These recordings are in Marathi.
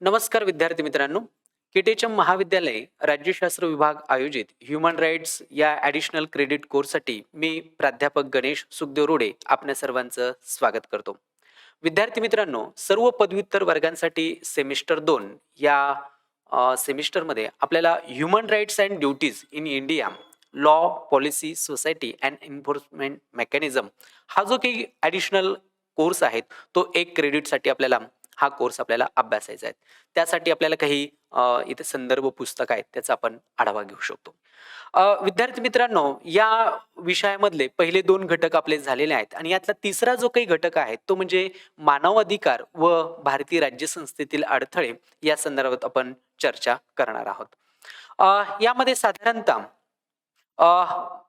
नमस्कार विद्यार्थी मित्रांनो. केटेचम महाविद्यालय राज्यशास्त्र विभाग आयोजित ह्युमन राईट्स या ॲडिशनल क्रेडिट कोर्ससाठी मी प्राध्यापक गणेश सुखदेव रोडे आपल्या सर्वांचं स्वागत करतो. विद्यार्थी मित्रांनो, सर्व पदव्युत्तर वर्गांसाठी सेमिस्टर 2 या सेमिस्टरमध्ये आपल्याला human rights and duties in India, law, policy, society and enforcement mechanism हा जो काही ॲडिशनल कोर्स आहे तो 1 क्रेडिटसाठी आपल्याला हा कोर्स आपल्याला अभ्यासायचा आहे. त्यासाठी आपल्याला काही इथे संदर्भ पुस्तक आहेत त्याचा आपण आढावा घेऊ शकतो. विद्यार्थी मित्रांनो, या विषयामधले पहिले 2 घटक आपले झालेले आहेत आणि यातला तिसरा जो काही घटक आहे तो म्हणजे मानव अधिकार व भारतीय राज्यसंस्थेतील अडथळे या संदर्भात आपण चर्चा करणार आहोत. यामध्ये साधारणतः अ,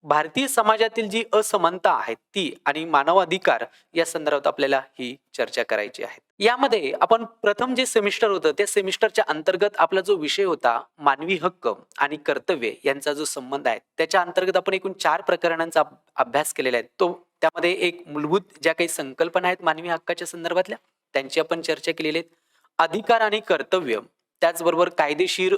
भारतीय समाजातील जी असमानता आहे ती आणि मानव अधिकार या संदर्भात आपल्याला ही चर्चा करायची आहे. यामध्ये आपण प्रथम जे सेमिस्टर होतं त्या सेमिस्टरच्या अंतर्गत आपला जो विषय होता मानवी हक्क आणि कर्तव्य यांचा जो संबंध आहे त्याच्या अंतर्गत आपण एकूण 4 प्रकरणांचा अभ्यास केलेला आहे. तो त्यामध्ये एक मूलभूत ज्या काही संकल्पना आहेत मानवी हक्काच्या संदर्भातल्या त्यांची आपण चर्चा केलेली आहे. अधिकार आणि कर्तव्य त्याचबरोबर कायदेशीर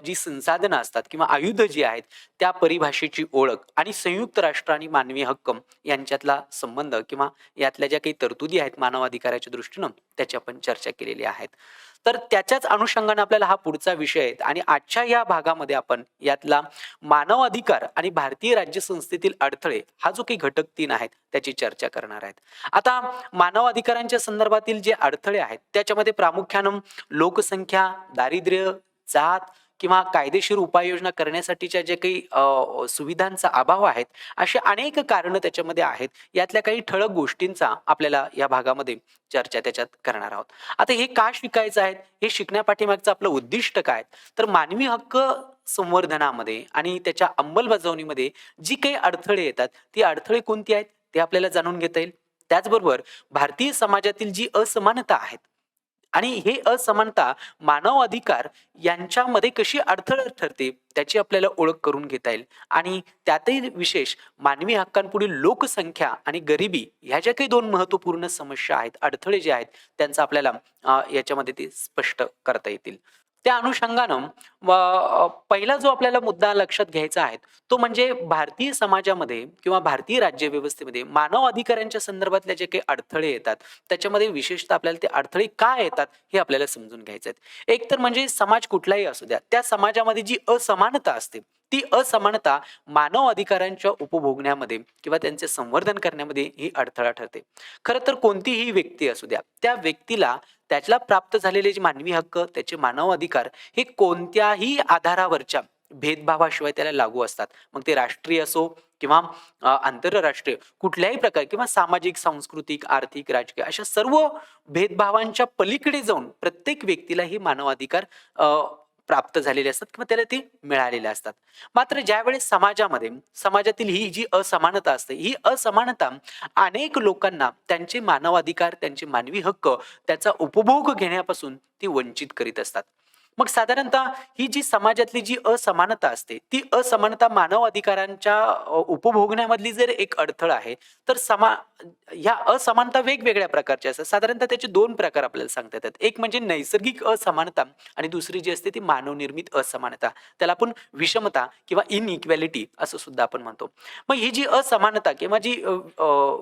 जी संसाधनं असतात किंवा आयुध जी आहेत त्या परिभाषेची ओळख आणि संयुक्त राष्ट्र आणि मानवी हक्क यांच्यातला संबंध किंवा यातल्या ज्या काही तरतुदी आहेत मानवाधिकाराच्या दृष्टीनं त्याची आपण चर्चा केलेली आहेत. तर त्याच्याच अनुषंगाने आपल्याला हा पुढचा विषय आहे आणि आजच्या या भागामध्ये आपण यातला मानव अधिकार आणि भारतीय राज्यसंस्थेतील अडथळे हा जो काही घटक 3 आहेत त्याची चर्चा करणार आहेत. आता मानव अधिकारांच्या संदर्भातील जे अडथळे आहेत त्याच्यामध्ये प्रामुख्यानं लोकसंख्या, दारिद्र्य, जात किंवा कायदेशीर उपाययोजना करण्यासाठीच्या जे काही सुविधांचा अभाव आहेत अशी अनेक कारणं त्याच्यामध्ये आहेत. यातल्या काही ठळक गोष्टींचा आपल्याला या भागामध्ये चर्चा त्याच्यात करणार आहोत. आता हे का शिकायचं आहे, हे शिकण्यापाठीमागचं आपलं उद्दिष्ट काय, तर मानवी हक्क संवर्धनामध्ये आणि त्याच्या अंमलबजावणीमध्ये जी काही अडथळे येतात ती अडथळे कोणती आहेत ते आपल्याला जाणून घेता येईल. त्याचबरोबर भारतीय समाजातील जी असमानता आहेत आणि हे असमानता मानव अधिकार यांच्यामध्ये कशी अडथळा ठरते त्याची आपल्याला ओळख करून घेता येईल आणि त्यातही विशेष मानवी हक्कांपुढील लोकसंख्या आणि गरिबी ह्या ज्या काही 2 महत्वपूर्ण समस्या आहेत, अडथळे जे आहेत त्यांचं आपल्याला याच्यामध्ये ते स्पष्ट करता येतील. त्या अनुषंगानं पहिला जो आपल्याला मुद्दा लक्षात घ्यायचा आहे तो म्हणजे भारतीय समाजामध्ये किंवा भारतीय राज्यव्यवस्थेमध्ये मानव अधिकारांच्या संदर्भातले जे काही अडथळे येतात त्याच्यामध्ये विशेषतः आपल्याला ते अडथळे का येतात हे आपल्याला समजून घ्यायचं आहे. एक तर म्हणजे समाज कुठलाही असू द्या त्या समाजामध्ये जी असमानता असते ती असमानता मानव अधिकारांच्या उपभोगण्यामध्ये किंवा त्यांचे संवर्धन करण्यामध्ये ही अडथळा ठरते. खरं तर कोणतीही व्यक्ती असू द्या त्या व्यक्तीला त्याला प्राप्त झालेले जे मानवी हक्क त्याचे मानव अधिकार हे कोणत्याही आधारावरच्या भेदभावाशिवाय त्याला लागू असतात. मग ते राष्ट्रीय असो किंवा आंतरराष्ट्रीय कुठल्याही प्रकार किंवा सामाजिक, सांस्कृतिक, आर्थिक, राजकीय अशा सर्व भेदभावांच्या पलीकडे जाऊन प्रत्येक व्यक्तीला हे मानवाधिकार प्राप्त झालेले असतात किंवा त्याला ते मिळालेले असतात. मात्र ज्यावेळेस समाजातील ही जी असमानता असते ही असमानता अनेक लोकांना त्यांचे मानवाधिकार, त्यांचे मानवी हक्क त्याचा उपभोग घेण्यापासून ती वंचित करीत असतात. मग साधारणतः ही जी समाजातली जी असमानता असते ती असमानता मानव अधिकारांच्या उपभोगण्यामधली जर एक अडथळा आहे तर ह्या असमानता वेगवेगळ्या प्रकारच्या असतात. साधारणतः त्याचे 2 प्रकार आपल्याला सांगता येतात. एक म्हणजे नैसर्गिक असमानता आणि दुसरी जी असते ती मानवनिर्मित असमानता. त्याला आपण विषमता किंवा इनइक्वॅलिटी असं सुद्धा आपण म्हणतो. मग ही जी असमानता किंवा जी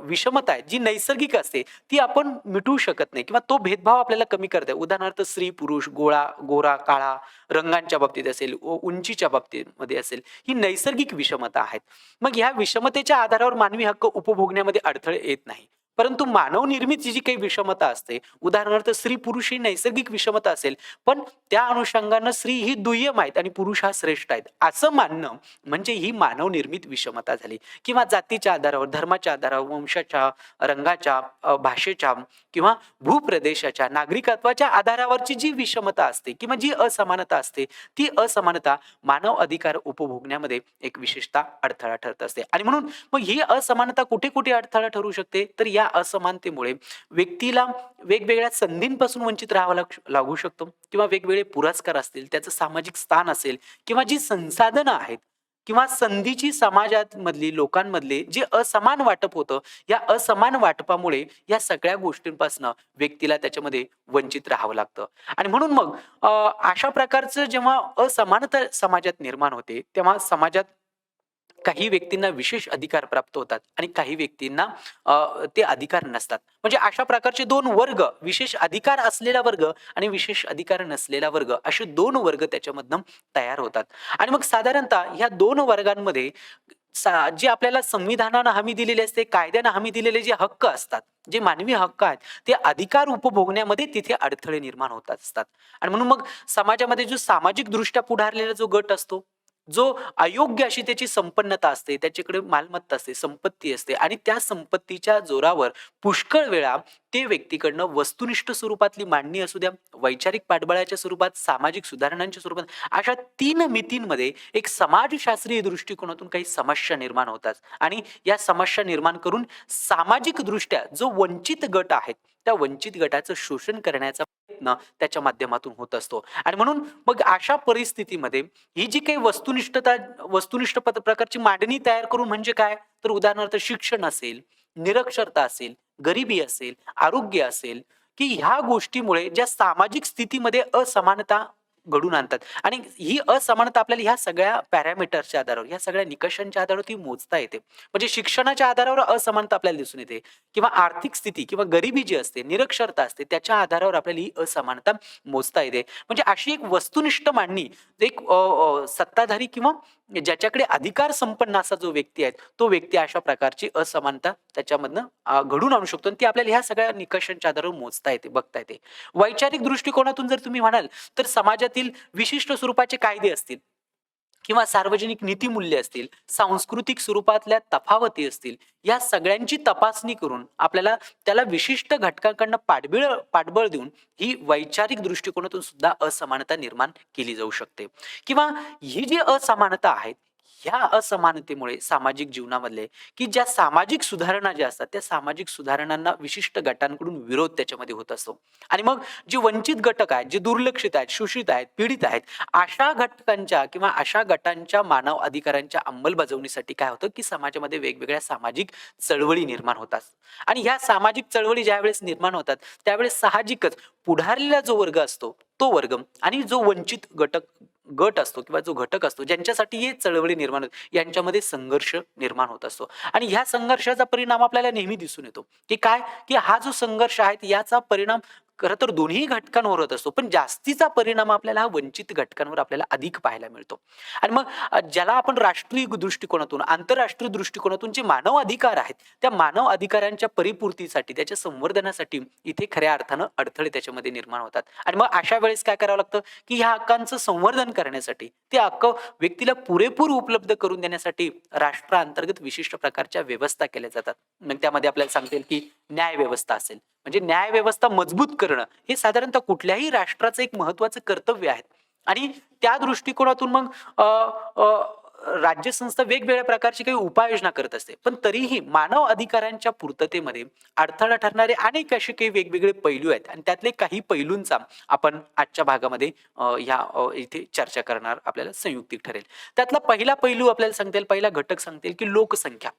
विषमता आहे जी नैसर्गिक असते ती आपण मिटवू शकत नाही किंवा तो भेदभाव आपल्याला कमी करता येईल. उदाहरणार्थ स्त्री पुरुष, गोरा काळा, रंगांच्या बाबतीत असेल, उंचीच्या बाबतीमध्ये असेल, ही नैसर्गिक विषमता आहेत. मग ह्या विषमतेच्या आधारावर मानवी हक्क उपभोगण्यामध्ये अडथळे येत नाही. परंतु मानव निर्मित जी काही विषमता असते, उदाहरणार्थ स्त्री पुरुष ही नैसर्गिक विषमता असेल, पण त्या अनुषंगानं स्त्री ही दुय्यम आहेत आणि पुरुष हा श्रेष्ठ आहेत असं मानणं म्हणजे ही मानव निर्मित विषमता झाली. किंवा जातीच्या आधारावर, धर्माच्या आधारावर, वंशाच्या, रंगाच्या, भाषेच्या किंवा भूप्रदेशाच्या, नागरिकत्वाच्या आधारावरची जी विषमता असते किंवा जी असमानता असते ती असमानता मानव अधिकार उपभोगण्यामध्ये एक विशेषतः अडथळा ठरत असते. आणि म्हणून मग ही असमानता कुठे कुठे अडथळा ठरू शकते, तर या असमानतेमुळे व्यक्तीला वेगवेगळ्या संधींपासून वंचित राहावं लागू शकतो किंवा वेगवेगळे पुरस्कार असतील, त्याचं सामाजिक स्थान असेल किंवा जी संसाधनं आहेत किंवा संधीची समाजात मधली लोकांमधले जे असमान वाटप होतं, या असमान वाटपामुळे या सगळ्या गोष्टींपासून व्यक्तीला त्याच्यामध्ये वंचित राहावं लागतं. आणि म्हणून मग अशा प्रकारचं जेव्हा असमानता समाजात निर्माण होते, तेव्हा समाजात काही व्यक्तींना विशेष अधिकार प्राप्त होतात आणि काही व्यक्तींना ते अधिकार नसतात. म्हणजे अशा प्रकारचे 2 वर्ग, विशेष अधिकार असलेला वर्ग आणि विशेष अधिकार नसलेला वर्ग, असे 2 वर्ग त्याच्यामधनं तयार होतात. आणि मग साधारणतः ह्या 2 वर्गांमध्ये जे आपल्याला संविधानानं हमी दिलेली असते, कायद्यानं हमी दिलेले जे हक्क असतात, जे मानवी हक्क आहेत, ते अधिकार उपभोगण्यामध्ये तिथे अडथळे निर्माण होत असतात. आणि म्हणून मग समाजामध्ये जो सामाजिकदृष्ट्या पुढारलेला जो गट असतो, जो अयोग्य अशी त्याची संपन्नता असते, त्याच्याकडे मालमत्ता असते, संपत्ती असते आणि त्या संपत्तीच्या जोरावर पुष्कळ वेळा ते व्यक्तीकडनं वस्तुनिष्ठ स्वरूपातली मांडणी असू द्या, वैचारिक पाठबळाच्या स्वरूपात, सामाजिक सुधारणांच्या स्वरूपात, अशा 3 मितींमध्ये एक समाजशास्त्रीय दृष्टिकोनातून काही समस्या निर्माण होतात आणि या समस्या निर्माण करून सामाजिक दृष्ट्या जो वंचित गट आहे, त्या वंचित गटाचं शोषण करण्याचा प्रयत्न त्याच्या माध्यमातून होत असतो. आणि म्हणून मग अशा परिस्थितीमध्ये ही जी काही वस्तुनिष्ठ प्रकारची मांडणी तयार करून म्हणजे काय, तर उदाहरणार्थ शिक्षण असेल, निरक्षरता असेल, गरिबी असेल, आरोग्य असेल, की ह्या गोष्टीमुळे ज्या सामाजिक स्थितीमध्ये असमानता घडून आणतात आणि ही असमानता आपल्याला ह्या सगळ्या पॅरामीटर्सच्या आधारावर, ह्या सगळ्या निकषांच्या आधारावर ती मोजता येते. म्हणजे शिक्षणाच्या आधारावर असमानता आपल्याला दिसून येते किंवा आर्थिक स्थिती किंवा गरिबी जी असते, निरक्षरता असते, त्याच्या आधारावर आपल्याला ही असमानता मोजता येते. म्हणजे अशी एक वस्तुनिष्ठ मांडणी, एक सत्ताधारी किंवा ज्याच्याकडे अधिकार संपन्न असा जो व्यक्ती आहे, तो व्यक्ती अशा प्रकारची असमानता त्याच्यामधनं घडून आणू शकतो आणि ती आपल्याला ह्या सगळ्या निकषांच्या आधारावर मोजता येते, बघता येते. वैचारिक दृष्टिकोनातून जर तुम्ही म्हणाल, तर समाजातील विशिष्ट स्वरूपाचे कायदे असतील किंवा सार्वजनिक नीतिमूल्य असतील, सांस्कृतिक स्वरूपातल्या तफावती असतील, या सगळ्यांची तपासणी करून आपल्याला त्याला विशिष्ट घटकांकडनं पाठबळ देऊन ही वैचारिक दृष्टिकोनातून सुद्धा असमानता निर्माण केली जाऊ शकते. किंवा ही जी असमानता आहेत, ह्या असमानतेमुळे सामाजिक जीवनामधले की ज्या सामाजिक सुधारणा ज्या असतात, त्या सामाजिक सुधारणांना विशिष्ट गटांकडून विरोध त्याच्यामध्ये होत असतो. आणि मग जे वंचित घटक आहेत, जे दुर्लक्षित आहेत, शोषित आहेत, पीडित आहेत, अशा घटकांच्या किंवा अशा गटांच्या मानव अधिकारांच्या अंमलबजावणीसाठी काय होतं, की समाजामध्ये वेगवेगळ्या सामाजिक चळवळी निर्माण होतात. आणि ह्या सामाजिक चळवळी ज्यावेळेस निर्माण होतात, त्यावेळेस साहजिकच पुढारलेला जो वर्ग असतो, तो वर्ग आणि जो वंचित गट असतो किंवा जो घटक असतो, ज्यांच्यासाठी हे चळवळी निर्माण होते, यांच्यामध्ये संघर्ष निर्माण होत असतो. आणि ह्या संघर्षाचा परिणाम आपल्याला नेहमी दिसून येतो, की काय, की हा जो संघर्ष आहे याचा परिणाम खरं तर दोन्ही घटकांवर होत असतो, पण जास्तीचा परिणाम आपल्याला हा वंचित घटकांवर आपल्याला अधिक पाहायला मिळतो. आणि मग ज्याला आपण राष्ट्रीय दृष्टिकोनातून, आंतरराष्ट्रीय दृष्टिकोनातून जे मानव अधिकार आहेत, त्या मानव अधिकारांच्या परिपूर्तीसाठी, त्याच्या संवर्धनासाठी इथे खऱ्या अर्थानं अडथळे त्याच्यामध्ये निर्माण होतात. आणि मग अशा वेळेस काय करावं लागतं, की ह्या हक्कांचं संवर्धन करण्यासाठी, ते हक्क व्यक्तीला पुरेपूर उपलब्ध करून देण्यासाठी राष्ट्रांतर्गत विशिष्ट प्रकारच्या व्यवस्था केल्या जातात. मग त्यामध्ये आपल्याला सांगता येईल की न्याय व्यवस्था असेल, म्हणजे न्याय व्यवस्था मजबूत करणं हे साधारणतः कुठल्याही राष्ट्राचं एक महत्वाचं कर्तव्य आहे. आणि त्या दृष्टिकोनातून मग राज्यसंस्था वेगवेगळ्या प्रकारची काही उपाययोजना करत असते, पण तरीही मानव अधिकारांच्या पूर्ततेमध्ये अडथळा ठरणारे अनेक असे काही वेगवेगळे पैलू आहेत आणि त्यातले काही पैलूंचा आपण आजच्या भागामध्ये इथे चर्चा करणार आपल्याला संयुक्तिक ठरेल. त्यातला पहिला पैलू आपल्याला सांगता येईल, पहिला घटक सांगता येईल की लोकसंख्या.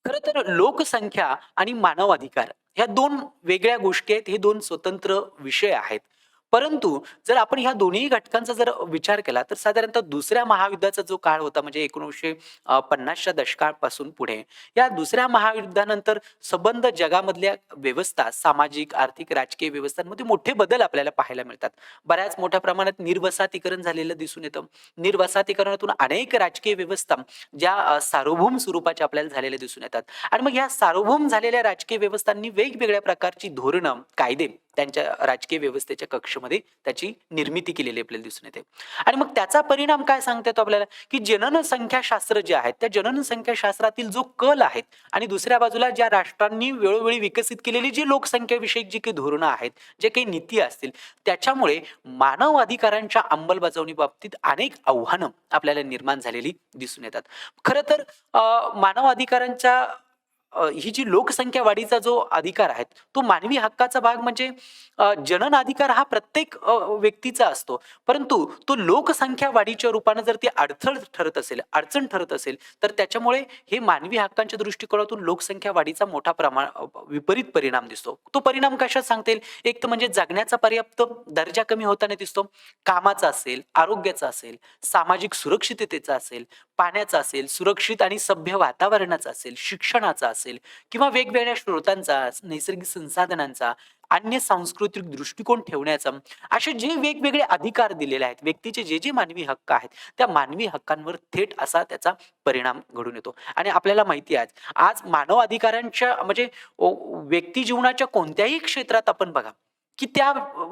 खरं तर लोकसंख्या आणि मानव अधिकार ह्या 2 वेगळ्या गोष्टी आहेत, हे 2 स्वतंत्र विषय आहेत. परंतु जर आपण ह्या दोन्ही घटकांचा जर विचार केला, तर साधारणतः दुसऱ्या महायुद्धाचा जो काळ होता, म्हणजे 1950च्या दशकापासून पुढे, या दुसऱ्या महायुद्धानंतर संबंध जगामधल्या व्यवस्था, सामाजिक, आर्थिक, राजकीय व्यवस्थांमध्ये मोठे बदल आपल्याला पाहायला मिळतात. बऱ्याच मोठ्या प्रमाणात निर्वसाहतीकरण झालेलं दिसून येतं. निर्वसाहतीकरणातून अनेक राजकीय व्यवस्था ज्या सार्वभौम स्वरूपाच्या आपल्याला झालेल्या दिसून येतात. आणि मग या सार्वभौम झालेल्या राजकीय व्यवस्थांनी वेगवेगळ्या प्रकारची धोरणं, कायदे त्यांच्या राजकीय व्यवस्थेच्या कक्षमध्ये त्याची निर्मिती केलेली आपल्याला दिसून येते. आणि मग त्याचा परिणाम काय सांगता येतो आपल्याला, की जननसंख्या शास्त्र जे आहेत, त्या जननसंख्या शास्त्रातील जो कल आहेत आणि दुसऱ्या बाजूला ज्या राष्ट्रांनी वेळोवेळी विकसित केलेली जी लोकसंख्याविषयक जी काही धोरणं आहेत, जे काही नीती असतील, त्याच्यामुळे मानव अधिकारांच्या अंमलबजावणी बाबतीत अनेक आव्हानं आपल्याला निर्माण झालेली दिसून येतात. खरं तर मानव अधिकारांच्या ही जी लोकसंख्या वाढीचा जो अधिकार आहे, तो मानवी हक्काचा भाग म्हणजे जनन अधिकार हा प्रत्येक व्यक्तीचा असतो. परंतु तो लोकसंख्या वाढीच्या रूपाने जर ती अडचण ठरत असेल, तर त्याच्यामुळे हे मानवी हक्कांच्या दृष्टिकोनातून लोकसंख्या वाढीचा मोठा विपरीत परिणाम दिसतो. तो परिणाम कशात सांगता येईल? एक तर म्हणजे जगण्याचा पर्याप्त दर्जा कमी होताना दिसतो. कामाचा असेल, आरोग्याचा असेल, सामाजिक सुरक्षिततेचा असेल, पाण्याचा असेल, सुरक्षित आणि सभ्य वातावरणाचा असेल, शिक्षणाचा असेल किंवा वेगवेगळ्या स्रोतांचा, नैसर्गिक संसाधनांचा, अन्य सांस्कृतिक दृष्टिकोन ठेवण्याचा, असे जे वेगवेगळे अधिकार दिलेले आहेत, व्यक्तीचे जे मानवी हक्क आहेत, त्या मानवी हक्कांवर थेट असा त्याचा परिणाम घडून येतो. आणि आपल्याला माहिती आहे आज मानव अधिकारांच्या म्हणजे व्यक्ती जीवनाच्या कोणत्याही क्षेत्रात आपण बघा, की त्या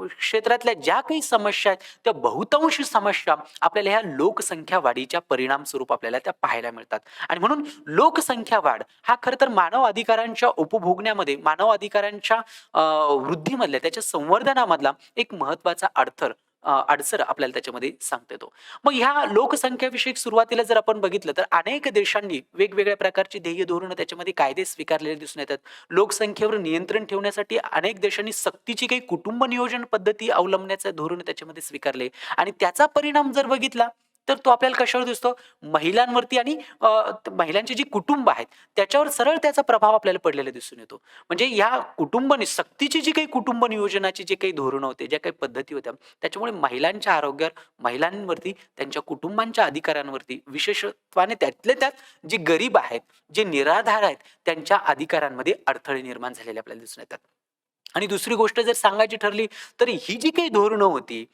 क्षेत्रातल्या ज्या काही समस्या आहेत, त्या बहुतांश समस्या आपल्याला ह्या लोकसंख्या वाढीच्या परिणाम स्वरूप आपल्याला त्या पाहायला मिळतात. आणि म्हणून लोकसंख्या वाढ हा खरं तर मानव अधिकारांच्या उपभोगण्यामध्ये, मानव अधिकारांच्या वृद्धीमधल्या, त्याच्या संवर्धनामधला एक महत्त्वाचा अडसर आपल्याला त्याच्यामध्ये सांगता येतो. मग ह्या लोकसंख्याविषयक सुरुवातीला जर आपण बघितलं, तर अनेक देशांनी वेगवेगळ्या प्रकारची ध्येय धोरणं त्याच्यामध्ये कायदे स्वीकारलेले दिसून येतात. लोकसंख्येवर नियंत्रण ठेवण्यासाठी अनेक देशांनी सक्तीची काही कुटुंब नियोजन पद्धती अवलंबण्याचं धोरण त्याच्यामध्ये स्वीकारले आणि त्याचा परिणाम जर बघितला, तर तो आपल्याला कशावर दिसतो? महिलांवरती आणि महिलांची जी कुटुंब आहेत, त्याच्यावर सरळ त्याचा प्रभाव आपल्याला पडलेला दिसून येतो. म्हणजे या सक्तीची जी काही कुटुंब नियोजनाची जे काही धोरणं होते, ज्या काही पद्धती होत्या, त्याच्यामुळे महिलांच्या आरोग्यावर, महिलांवरती, त्यांच्या कुटुंबांच्या अधिकारांवरती, विशेषत्वाने त्यातले त्यात जे गरीब आहेत, जे निराधार आहेत, त्यांच्या अधिकारांमध्ये अडथळे निर्माण झालेले आपल्याला दिसून येतात. आणि दुसरी गोष्ट जर सांगायची ठरली, तर ही जी काही धोरणं होती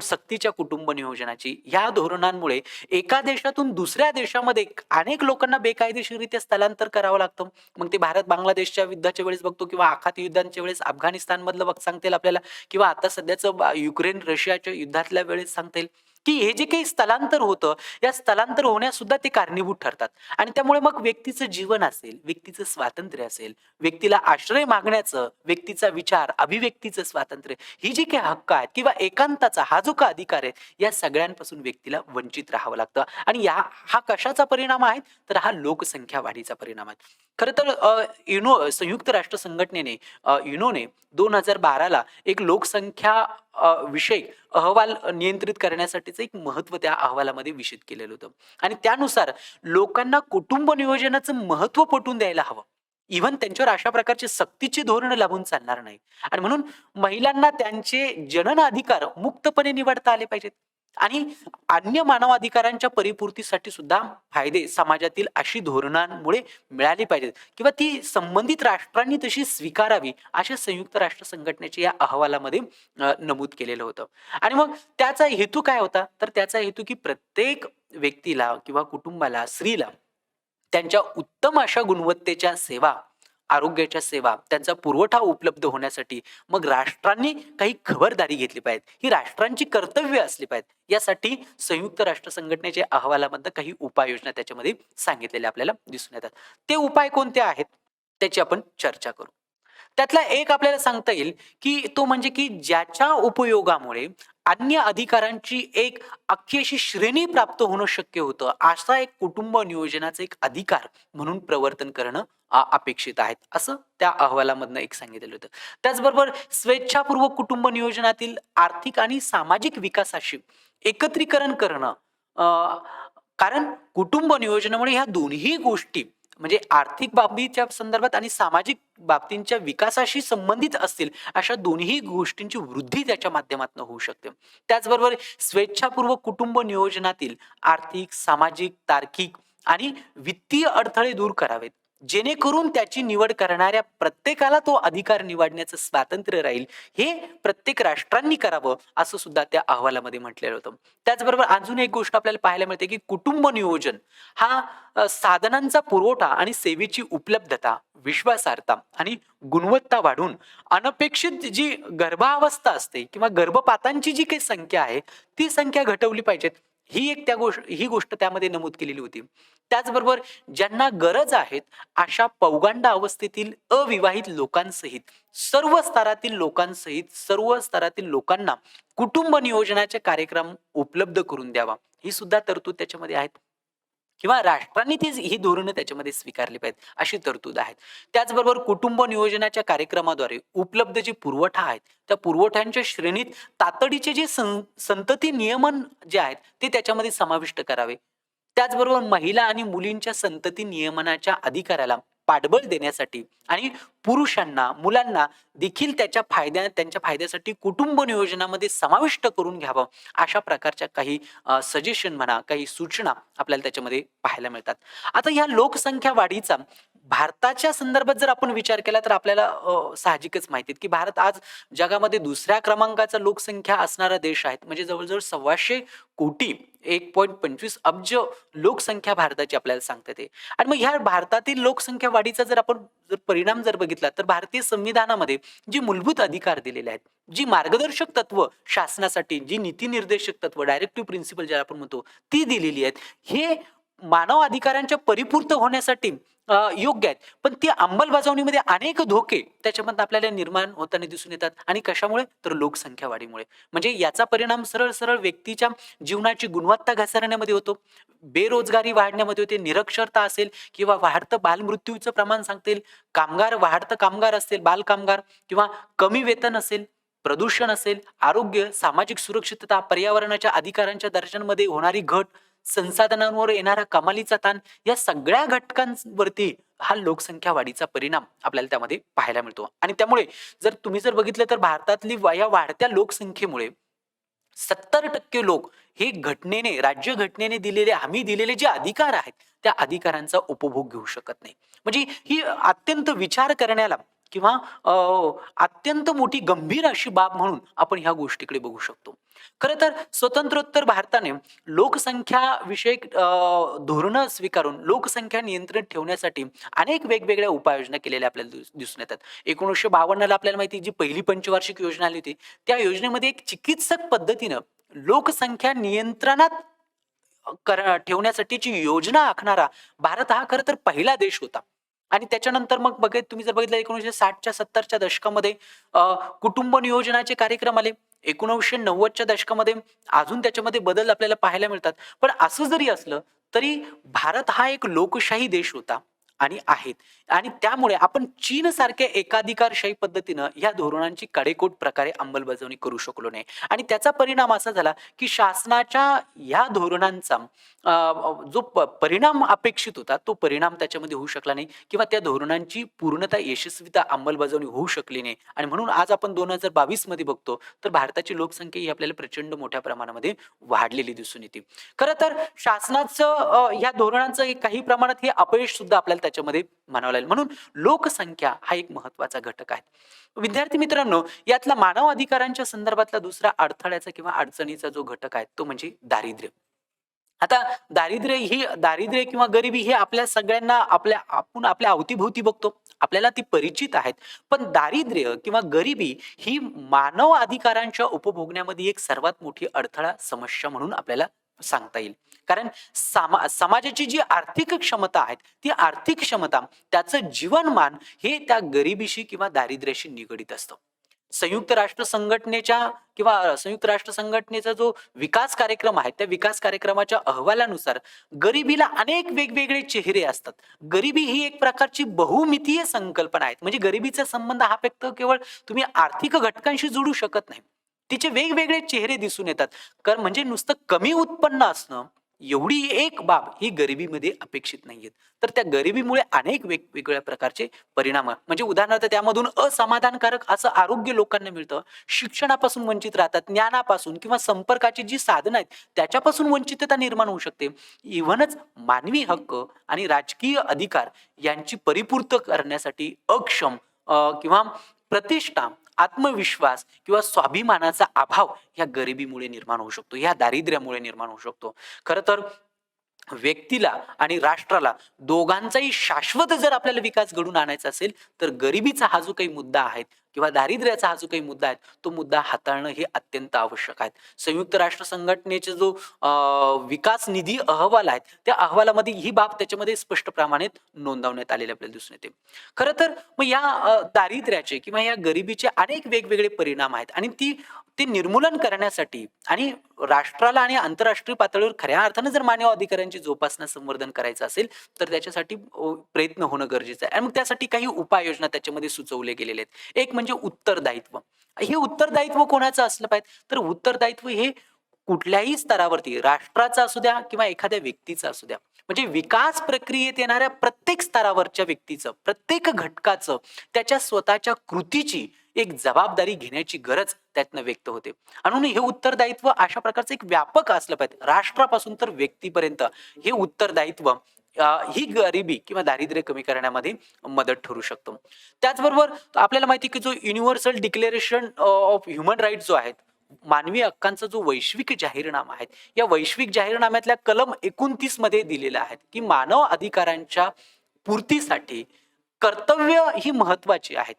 सक्तीच्या कुटुंब नियोजनाची, ह्या धोरणांमुळे एका देशातून दुसऱ्या देशामध्ये अनेक लोकांना बेकायदेशीररित्या स्थलांतर करावं लागतं. मग ते भारत-बांगलादेशच्या युद्धाच्या वेळेस बघतो किंवा आखाती युद्धांच्या वेळेस अफगाणिस्तानमधलं सांगता येईल आपल्याला किंवा आता सध्याचं युक्रेन-रशियाच्या युद्धातल्या वेळेस सांगता येईल, की हे जे काही स्थलांतर होतं, या स्थलांतर होण्यास सुद्धा ते कारणीभूत ठरतात. आणि त्यामुळे मग व्यक्तीचं जीवन असेल, व्यक्तीचं स्वातंत्र्य असेल, व्यक्तीला आश्रय मागण्याचं, व्यक्तीचा विचार, अभिव्यक्तीचं स्वातंत्र्य, ही जी काही हक्क आहेत किंवा एकांताचा हा जो काही अधिकार आहे, या सगळ्यांपासून व्यक्तीला वंचित राहावं लागतं. आणि हा कशाचा परिणाम आहे? तर हा लोकसंख्या वाढीचा परिणाम आहे. खरं तर संयुक्त राष्ट्र संघटनेने युनोने 2012 ला एक लोकसंख्या विषयक अहवाल नियंत्रित करण्यासाठीचं एक महत्त्व त्या अहवालामध्ये विषित केलेलं होतं. आणि त्यानुसार लोकांना कुटुंब नियोजनाचं महत्त्व पटवून द्यायला हवं. इव्हन त्यांच्यावर अशा प्रकारची सक्तीची धोरणं लावून चालणार नाही. आणि म्हणून महिलांना त्यांचे जनन अधिकार मुक्तपणे निवडता आले पाहिजेत. आणि अन्य मानवाधिकारांच्या परिपूर्तीसाठी सुद्धा फायदे समाजातील अशी धोरणांमुळे मिळाली पाहिजेत किंवा ती संबंधित राष्ट्रांनी तशी स्वीकारावी, अशा संयुक्त राष्ट्र संघटनेच्या या अहवालामध्ये नमूद केलेलं होतं. आणि मग त्याचा हेतू काय होता? तर त्याचा हेतू की प्रत्येक व्यक्तीला किंवा कुटुंबाला, स्त्रीला त्यांच्या उत्तम अशा गुणवत्तेच्या सेवा, आरोग्याच्या सेवा, त्यांचा पुरवठा उपलब्ध होण्यासाठी मग राष्ट्रांनी काही खबरदारी घेतली पाहिजे. ही राष्ट्रांची कर्तव्य असली पाहिजेत. यासाठी संयुक्त राष्ट्र संघटनेच्या अहवालामधनं काही उपाययोजना त्याच्यामध्ये सांगितलेल्या आपल्याला दिसून येतात. ते उपाय कोणते आहेत? त्याची आपण चर्चा करू. त्यातला एक आपल्याला सांगता येईल, की तो म्हणजे की ज्याच्या उपयोगामुळे अन्य अधिकारांची एक अख्खी अशी श्रेणी प्राप्त होणं शक्य होतं, असा एक कुटुंब नियोजनाचा एक अधिकार म्हणून प्रवर्तन करणं अपेक्षित आहेत, असं त्या अहवालामधनं एक सांगितलेलं होतं. त्याचबरोबर स्वेच्छापूर्वक कुटुंब नियोजनातील आर्थिक आणि सामाजिक विकासाशी एकत्रीकरण करणं, कारण कुटुंब नियोजनामुळे ह्या दोन्ही गोष्टी म्हणजे आर्थिक बाबीच्या संदर्भात आणि सामाजिक बाबतींच्या विकासाशी संबंधित असतील, अशा दोन्ही गोष्टींची वृद्धी त्याच्या माध्यमातून होऊ शकते. त्याचबरोबर स्वेच्छापूर्वक कुटुंब नियोजनातील आर्थिक, सामाजिक, तार्किक आणि वित्तीय अडथळे दूर करावेत, जेणेकरून त्याची निवड करणाऱ्या प्रत्येकाला तो अधिकार निवडण्याचं स्वातंत्र्य राहील. हे प्रत्येक राष्ट्रांनी करावं, असं सुद्धा त्या अहवालामध्ये म्हटलेलं होतं. त्याचबरोबर अजून एक गोष्ट आपल्याला पाहायला मिळते, की कुटुंब नियोजन हा साधनांचा पुरवठा आणि सेवेची उपलब्धता, विश्वासार्हता आणि गुणवत्ता वाढून अनपेक्षित जी गर्भावस्था असते किंवा गर्भपातांची जी काही संख्या आहे, ती संख्या घटवली पाहिजे. ही गोष्ट त्यामध्ये नमूद केलेली होती. त्याचबरोबर ज्यांना गरज आहेत अशा पौगंड अवस्थेतील अविवाहित लोकांसहित सर्व स्तरातील लोकांना कुटुंब नियोजनाचे कार्यक्रम उपलब्ध करून द्यावा, ही सुद्धा तरतूद त्याच्यामध्ये आहेत. किंवा राष्ट्रांनी ही धोरणं त्याच्यामध्ये स्वीकारली पाहिजेत, अशी तरतूद आहेत. त्याचबरोबर कुटुंब नियोजनाच्या कार्यक्रमाद्वारे उपलब्ध जे पुरवठा आहेत, त्या पुरवठ्यांच्या श्रेणीत तातडीचे जे संतती नियमन जे आहेत, ते त्याच्यामध्ये समाविष्ट करावे. त्याचबरोबर महिला आणि मुलींच्या संतती नियमनाच्या अधिकाराला पाठबळ देण्यासाठी आणि पुरुषांना, मुलांना देखील त्यांच्या फायद्यासाठी कुटुंब नियोजनामध्ये समाविष्ट करून घ्यावं, अशा प्रकारच्या काही सजेशन म्हणा, काही सूचना आपल्याला त्याच्यामध्ये पाहायला मिळतात. आता ह्या लोकसंख्या वाढीचा भारताच्या संदर्भात जर आपण विचार केला तर आपल्याला साहजिकच माहिती आहे, की भारत आज जगामध्ये दुसऱ्या क्रमांकाचा लोकसंख्या असणारा देश आहे. म्हणजे जवळ-जवळ 125 कोटी 1.25 अब्ज लोकसंख्या भारताची आपल्याला सांगता येते. आणि मग ह्या भारतातील लोकसंख्या वाढीचा जर आपण परिणाम बघितला तर भारतीय संविधानामध्ये जी मूलभूत अधिकार दिलेले आहेत, जी मार्गदर्शक तत्व शासनासाठी, जी नीती निर्देशक तत्व डायरेक्टिव्ह प्रिन्सिपल ज्याला आपण म्हणतो, ती दिलेली आहेत. हे मानव अधिकारांच्या परिपूर्त होण्यासाठी योग्य आहेत. पण ती अंमलबजावणीमध्ये अनेक धोके त्याच्यामधून आपल्याला निर्माण होताना दिसून येतात. आणि कशामुळे? तर लोकसंख्या वाढीमुळे. म्हणजे याचा परिणाम सरळ-सरळ व्यक्तीच्या जीवनाची गुणवत्ता घसरण्यामध्ये होतो. बेरोजगारी वाढण्यामध्ये होते. निरक्षरता असेल किंवा वाढतं बालमृत्यूचं प्रमाण सांगता येईल. वाढतं कामगार असेल, बालकामगार किंवा कमी वेतन असेल, प्रदूषण असेल, आरोग्य, सामाजिक सुरक्षितता, पर्यावरणाच्या अधिकारांच्या दर्जामध्ये होणारी घट, संसाधनांवर येणारा कमालीचा ताण, या सगळ्या घटकांवरती हा लोकसंख्या वाढीचा परिणाम आपल्याला त्यामध्ये पाहायला मिळतो. आणि त्यामुळे जर बघितलं तर भारतातली या वाढत्या लोकसंख्येमुळे 70% लोक हे राज्य घटनेने हमी दिलेले जे अधिकार आहेत, त्या अधिकारांचा उपभोग घेऊ शकत नाही. म्हणजे ही अत्यंत विचार करण्याला किंवा अत्यंत मोठी गंभीर अशी बाब म्हणून आपण ह्या गोष्टीकडे बघू शकतो. खरं तर स्वतंत्रोत्तर भारताने लोकसंख्या विषयक धोरणं स्वीकारून लोकसंख्या नियंत्रित ठेवण्यासाठी अनेक वेगवेगळ्या उपाययोजना केलेल्या आपल्याला दिसून येतात. 1952 ला आपल्याला माहिती जी पहिली पंचवार्षिक योजना आली होती, त्या योजनेमध्ये एक चिकित्सक पद्धतीनं लोकसंख्या नियंत्रणात ठेवण्यासाठीची योजना आखणारा भारत हा खरं तर पहिला देश होता. आणि त्याच्यानंतर मग तुम्ही जर बघितलं 1960च्या 70च्या दशकामध्ये कुटुंब नियोजनाचे कार्यक्रम आले. 1990च्या दशकामध्ये अजून त्याच्यामध्ये बदल आपल्याला पाहायला मिळतात. पण असं जरी असलं तरी भारत हा एक लोकशाही देश होता आणि आहेत. आणि त्यामुळे आपण चीन सारख्या एकाधिकारशाही पद्धतीनं या धोरणांची कडेकोट प्रकारे अंमलबजावणी करू शकलो नाही. आणि त्याचा परिणाम असा झाला की शासनाच्या या धोरणांचा जो परिणाम अपेक्षित होता तो परिणाम त्याच्यामध्ये होऊ शकला नाही किंवा त्या धोरणांची पूर्णतः यशस्वीता अंमलबजावणी होऊ शकली नाही. आणि म्हणून आज आपण 2022 मध्ये बघतो तर भारताची लोकसंख्या ही आपल्याला प्रचंड मोठ्या प्रमाणामध्ये वाढलेली दिसून येते. खरं तर शासनाचं ह्या धोरणांचं काही प्रमाणात हे अपयश सुद्धा आपल्याला त्याच्यामध्ये म्हणावं लागेल. म्हणून लोकसंख्या हा एक महत्वाचा घटक आहे. विद्यार्थी मित्रांनो, यातला मानव अधिकारांच्या संदर्भातला दुसरा अडथळ्याचा किंवा अडचणीचा जो घटक आहे तो म्हणजे दारिद्र्य. आता दारिद्र्य किंवा गरिबी हे आपल्या सगळ्यांना आपण आपल्या अवतीभोवती बघतो. आपल्याला ती परिचित आहेत. पण दारिद्र्य किंवा गरिबी ही मानव अधिकारांच्या उपभोगण्यामध्ये एक सर्वात मोठी अडथळा समस्या म्हणून आपल्याला सांगता येईल. कारण समाजाची जी आर्थिक क्षमता आहे, ती आर्थिक क्षमता, त्याचं जीवनमान हे त्या गरिबीशी किंवा दारिद्र्याशी निगडीत असतं. संयुक्त राष्ट्र संघटनेच्या संयुक्त राष्ट्र संघटनेचा जो विकास कार्यक्रम आहे, त्या विकास कार्यक्रमाच्या अहवालानुसार गरिबीला अनेक वेगवेगळे चेहरे असतात. गरिबी ही एक प्रकारची बहुमितीय संकल्पना आहे. म्हणजे गरिबीचा संबंध हा फक्त केवळ तुम्ही आर्थिक घटकांशी जोडू शकत नाही. तिचे वेगवेगळे चेहरे दिसून येतात. म्हणजे नुसतं कमी उत्पन्न असणं एवढी एक बाब ही गरिबीमध्ये अपेक्षित नाहीये. तर त्या गरिबीमुळे अनेक वेगवेगळ्या प्रकारचे परिणाम, म्हणजे उदाहरणार्थ त्यामधून असमाधानकारक असं आरोग्य लोकांना मिळतं, शिक्षणापासून वंचित राहतात, ज्ञानापासून किंवा संपर्काची जी साधनं आहेत त्याच्यापासून वंचितता निर्माण होऊ शकते. इव्हनच मानवी हक्क आणि राजकीय अधिकार यांची परिपूर्त करण्यासाठी अक्षम किंवा प्रतिष्ठा, आत्मविश्वास किंवा स्वाभिमानाचा अभाव या गरिबीमुळे निर्माण होऊ शकतो, या दारिद्र्यामुळे निर्माण होऊ शकतो. खरं तर व्यक्तीला आणि राष्ट्राला दोघांचाही शाश्वत जर आपल्याला विकास घडून आणायचा असेल तर गरिबीचा हा जो काही मुद्दा आहे किंवा दारिद्र्याचा हा जो काही मुद्दा आहे तो मुद्दा हाताळणं हे अत्यंत आवश्यक आहे. संयुक्त राष्ट्र संघटनेचे जो विकास निधी अहवाल आहे त्या अहवालामध्ये ही बाब त्याच्यामध्ये स्पष्ट प्रमाणात नोंदवण्यात आलेली आपल्याला दिसून येते. खरं तर मग या दारिद्र्याचे किंवा या गरिबीचे अनेक वेगवेगळे परिणाम आहेत आणि ते निर्मूलन करण्यासाठी आणि राष्ट्राला आणि आंतरराष्ट्रीय पातळीवर खऱ्या अर्थानं जर मानव अधिकारांची जोपासना संवर्धन करायचं असेल तर त्याच्यासाठी प्रयत्न होणं गरजेचं आहे आणि मग त्यासाठी काही उपाययोजना त्याच्यामध्ये सुचवले गेलेले आहेत. एक म्हणजे उत्तरदायित्व. हे उत्तरदायित्व कोणाचं असलं पाहिजे तर उत्तरदायित्व हे कुठल्याही स्तरावरती राष्ट्राचा असू द्या किंवा एखाद्या व्यक्तीचा असू द्या म्हणजे विकास प्रक्रियेत येणाऱ्या प्रत्येक स्तरावरच्या व्यक्तीचं प्रत्येक घटकाचं त्याच्या स्वतःच्या कृतीची एक जबाबदारी घेण्याची गरज त्यातनं व्यक्त होते आणि म्हणून हे उत्तरदायित्व अशा प्रकारचं एक व्यापक असलं पाहिजे राष्ट्रापासून तर व्यक्तीपर्यंत हे उत्तरदायित्व ही गरिबी किंवा दारिद्र्य कमी करण्यामध्ये मदत ठरू शकतो. त्याचबरोबर आपल्याला माहिती की जो universal declaration of human rights जो आहे मानवी हक्कांचा जो वैश्विक जाहीरनामा आहे या वैश्विक जाहीरनाम्यातल्या कलम 29 मध्ये दिलेला आहे की मानव अधिकारांच्या पूर्तीसाठी कर्तव्य ही महत्वाची आहेत.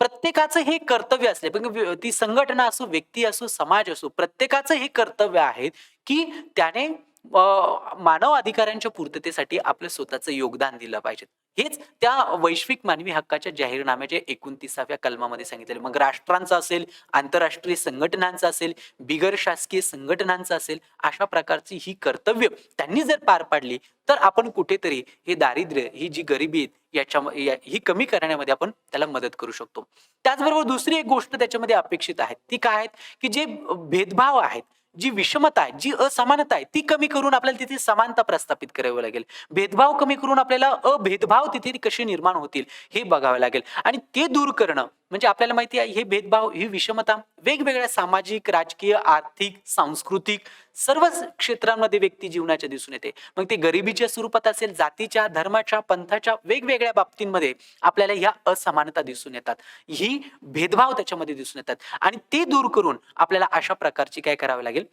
प्रत्येकाचं हे कर्तव्य असले पण ती संघटना असो व्यक्ती असो समाज असो प्रत्येकाचं हे कर्तव्य आहे की त्याने मानव अधिकारांच्या पूर्ततेसाठी आपलं स्वतःचं योगदान दिलं पाहिजे. हेच त्या वैश्विक मानवी हक्काच्या जाहीरनाम्याच्या 29व्या कलमामध्ये सांगितलेलं. मग राष्ट्रांचं असेल आंतरराष्ट्रीय संघटनांचं असेल बिगर शासकीय संघटनांचं असेल अशा प्रकारची ही कर्तव्य त्यांनी जर पार पाडली तर आपण कुठेतरी हे दारिद्र्य ही जी गरिबी ही कमी करण्यामध्ये आपण त्याला मदत करू शकतो. त्याचबरोबर दुसरी एक गोष्ट त्याच्यामध्ये अपेक्षित आहे ती काय आहे की जे भेदभाव आहेत जी विषमता आहे जी असमानता आहे ती कमी करून आपल्याला तिथे समानता प्रस्थापित करावी लागेल. भेदभाव कमी करून आपल्याला अभेदभाव तिथे कसे निर्माण होतील हे बघावे लागेल आणि ते दूर करणं म्हणजे आपल्याला माहिती आहे हे भेदभाव ही विषमता वेगवेगळ्या सामाजिक राजकीय आर्थिक सांस्कृतिक सर्व क्षेत्रांमध्ये व्यक्ती जीवनाच्या दिसून येते. मग ते गरिबीच्या स्वरूपात असेल जातीच्या धर्माच्या पंथाच्या वेगवेगळ्या बाबतींमध्ये आपल्याला ह्या असमानता दिसून येतात ही भेदभाव त्याच्यामध्ये दिसून येतात आणि ते दूर करून आपल्याला अशा प्रकारची काय करावी लागेल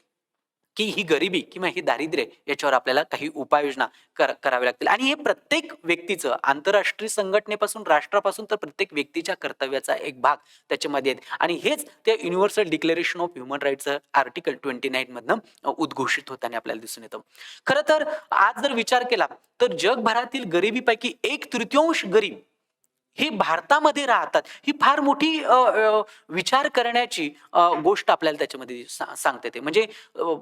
की ही गरिबी किंवा ही दारिद्र्य याच्यावर आपल्याला काही उपाययोजना कराव्या लागतील आणि हे प्रत्येक व्यक्तीचं आंतरराष्ट्रीय संघटनेपासून राष्ट्रापासून तर प्रत्येक व्यक्तीच्या कर्तव्याचा एक भाग त्याच्यामध्ये आहेत आणि हेच त्या युनिव्हर्सल डिक्लेरेशन ऑफ ह्युमन राईट्सचं आर्टिकल 29 मधनं उद्घोषित होताना आपल्याला दिसून येतं. खरं तर आज जर विचार केला तर जगभरातील गरिबीपैकी 1/3 गरीब हे भारतामध्ये राहतात. ही फार मोठी विचार करण्याची गोष्ट आपल्याला त्याच्यामध्ये सांगता येते. म्हणजे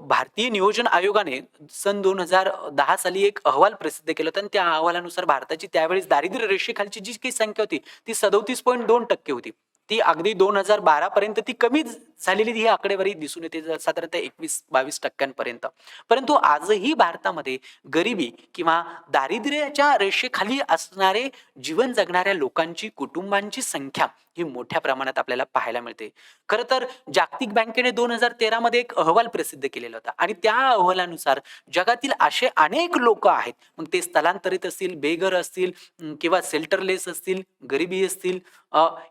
भारतीय नियोजन आयोगाने सन 2010 साली एक अहवाल प्रसिद्ध केला होता आणि त्या अहवालानुसार भारताची त्यावेळेस दारिद्र्य रेषेखालची जी काही संख्या होती ती 37.2% होती. ती अगदी 2012 पर्यंत ती कमी झालेली ही आकडेवारी दिसून येते साधारणतः 21-22% परंतु आजही भारतामध्ये गरिबी किंवा दारिद्र्याच्या रेषेखाली असणारे जीवन जगणाऱ्या लोकांची कुटुंबांची संख्या ही मोठ्या प्रमाणात आपल्याला पाहायला मिळते. खरं तर जागतिक बँकेने 2013 मध्ये एक अहवाल प्रसिद्ध केलेला होता आणि त्या अहवालानुसार जगातील असे अनेक लोक आहेत मग ते स्थलांतरित असतील बेघर असतील किंवा शेल्टरलेस असतील गरिबी असतील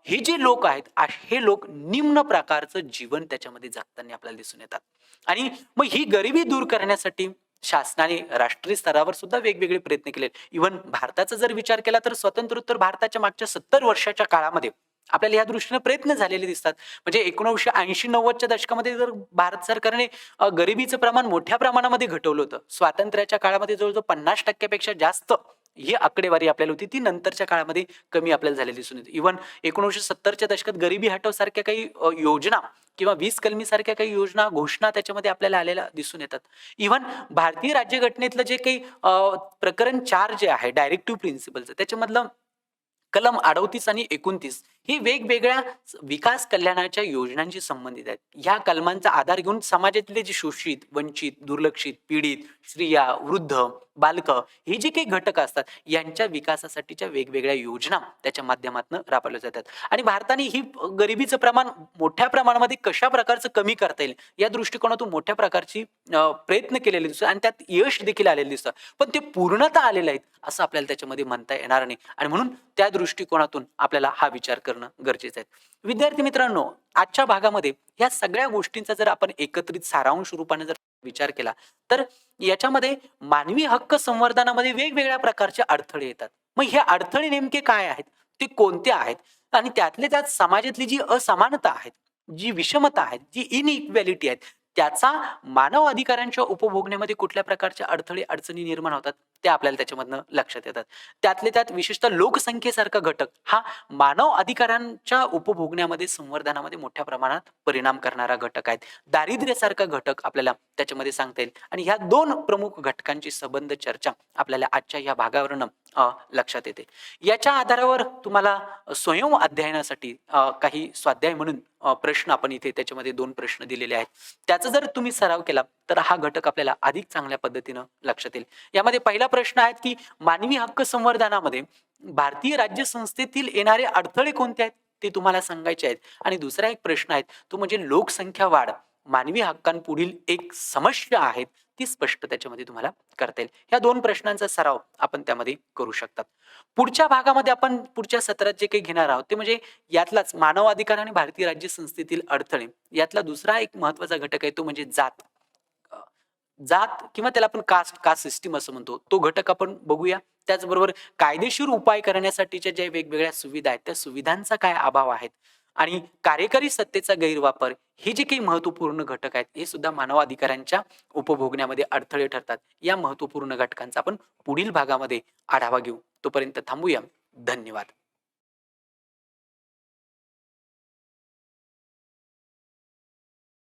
हे जे लोक आहेत हे लोक निम्न प्रकारचं जीवन त्याच्यामध्ये जगताना आपल्याला दिसून येतात आणि मग ही गरिबी दूर करण्यासाठी शासनाने राष्ट्रीय स्तरावर सुद्धा वेगवेगळे प्रयत्न केले. इव्हन भारताचा जर विचार केला तर स्वतंत्रोत्तर भारताच्या मागच्या 70 वर्षाच्या काळामध्ये आपल्याला या दृष्टीने प्रयत्न झालेले दिसतात. म्हणजे 1980-90च्या दशकामध्ये जर भारत सरकारने गरिबीचं प्रमाण मोठ्या प्रमाणामध्ये घटवलं होतं. स्वातंत्र्याच्या काळामध्ये जवळजवळ 50% जास्त ही आकडेवारी आपल्याला होती ती नंतरच्या काळामध्ये कमी आपल्याला झालेली दिसून येते. इव्हन 1970च्या दशकात गरिबी हटव सारख्या काही योजना किंवा 20 कलमी सारख्या काही योजना घोषणा त्याच्यामध्ये आपल्याला आलेल्या दिसून येतात. इव्हन भारतीय राज्यघटनेतलं जे काही प्रकरण 4 जे आहे डायरेक्टिव्ह प्रिन्सिपलचं त्याच्यामधलं कलम 38 आणि 29 ही वेगवेगळ्या विकास कल्याणाच्या योजनांशी संबंधित आहेत. ह्या कलमांचा आधार घेऊन समाजातले जे शोषित वंचित दुर्लक्षित पीडित स्त्रिया वृद्ध बालक हे जे काही घटक असतात यांच्या विकासासाठीच्या वेगवेगळ्या योजना त्याच्या माध्यमातून राबवल्या जातात आणि भारताने ही गरिबीचं प्रमाण मोठ्या प्रमाणामध्ये कशा प्रकारचं कमी करता येईल या दृष्टिकोनातून मोठ्या प्रकारची प्रयत्न केलेले दिसतात आणि त्यात यश देखील आलेलं दिसतं पण ते पूर्णतः आलेले आहेत असं आपल्याला त्याच्यामध्ये म्हणता येणार नाही आणि म्हणून त्या दृष्टिकोनातून आपल्याला हा विचार करणं गरजेचं आहे. विद्यार्थी मित्रांनो आजच्या भागामध्ये या सगळ्या गोष्टींचा जर आपण एकत्रित सारांश रूपाने जर विचार केला तर याच्यामध्ये मानवी हक्क संवर्धनामध्ये वेगवेगळ्या प्रकारचे अडथळे येतात. मग हे अडथळे नेमके काय आहेत ते कोणते आहेत आणि त्यातल्या त्यात समाजातली जी असमानता आहे, जी विषमता आहे, जी इनइक्वॅलिटी आहे, त्याचा मानव अधिकारांच्या उपभोगण्यामध्ये कुठल्या प्रकारच्या अडथळे, अडचणी निर्माण होतात, त्या आपल्याला त्याच्यामधनं लक्षात येतात. त्यातल्या त्यात विशेषतः लोकसंख्येसारखा घटक हा मानव अधिकारांच्या उपभोगण्यामध्ये, संवर्धनामध्ये मोठ्या प्रमाणात परिणाम करणारा घटक आहे. दारिद्र्यासारखा घटक आपल्याला त्याच्यामध्ये सांगता येईल आणि ह्या 2 प्रमुख घटकांची संबंध चर्चा आपल्याला आजच्या या भागावरून लक्षात येते. याच्या आधारावर तुम्हाला स्वयं अध्ययनासाठी काही स्वाध्याय म्हणून प्रश्न आपण इथे त्याच्यामध्ये 2 प्रश्न दिलेले आहेत. त्याचा जर तुम्ही सराव केला, तर हा घटक आपल्याला अधिक चांगल्या पद्धतीनं लक्षात येईल. यामध्ये पहिला प्रश्न आहे, की मानवी हक्क संवर्धनामध्ये भारतीय राज्यसंस्थेतील येणारे अडथळे कोणते आहेत? ते तुम्हाला सांगायचे आहेत. आणि दुसरा एक प्रश्न आहे, तो म्हणजे लोकसंख्या वाढ मानवी हक्कांपुढील एक समस्या आहे, ती स्पष्ट त्याच्यामध्ये तुम्हाला करता येईल. ह्या 2 प्रश्नांचा सराव आपण त्यामध्ये करू शकतात. पुढच्या भागामध्ये आपण पुढच्या सत्रात जे काही घेणार आहोत, ते म्हणजे यातलाच मानवाधिकार आणि भारतीय राज्यसंस्थेतील अडथळे. यातला दुसरा एक महत्त्वाचा घटक आहे, तो म्हणजे जात. अ, जात किंवा त्याला आपण कास्ट सिस्टम असं म्हणतो. तो घटक आपण बघूया. त्याचबरोबर कायदेशीर उपाय करण्यासाठीच्या ज्या वेगवेगळ्या सुविधा आहेत, त्या सुविधांचा काय अभाव आहेत आणि कार्यकारी सत्तेचा गैरवापर हे जे काही महत्त्वपूर्ण घटक आहेत, हे सुद्धा मानवाधिकारांच्या उपभोगण्यामध्ये अडथळे ठरतात. या महत्त्वपूर्ण घटकांचा आपण पुढील भागामध्ये आढावा घेऊ. तोपर्यंत थांबूया. धन्यवाद.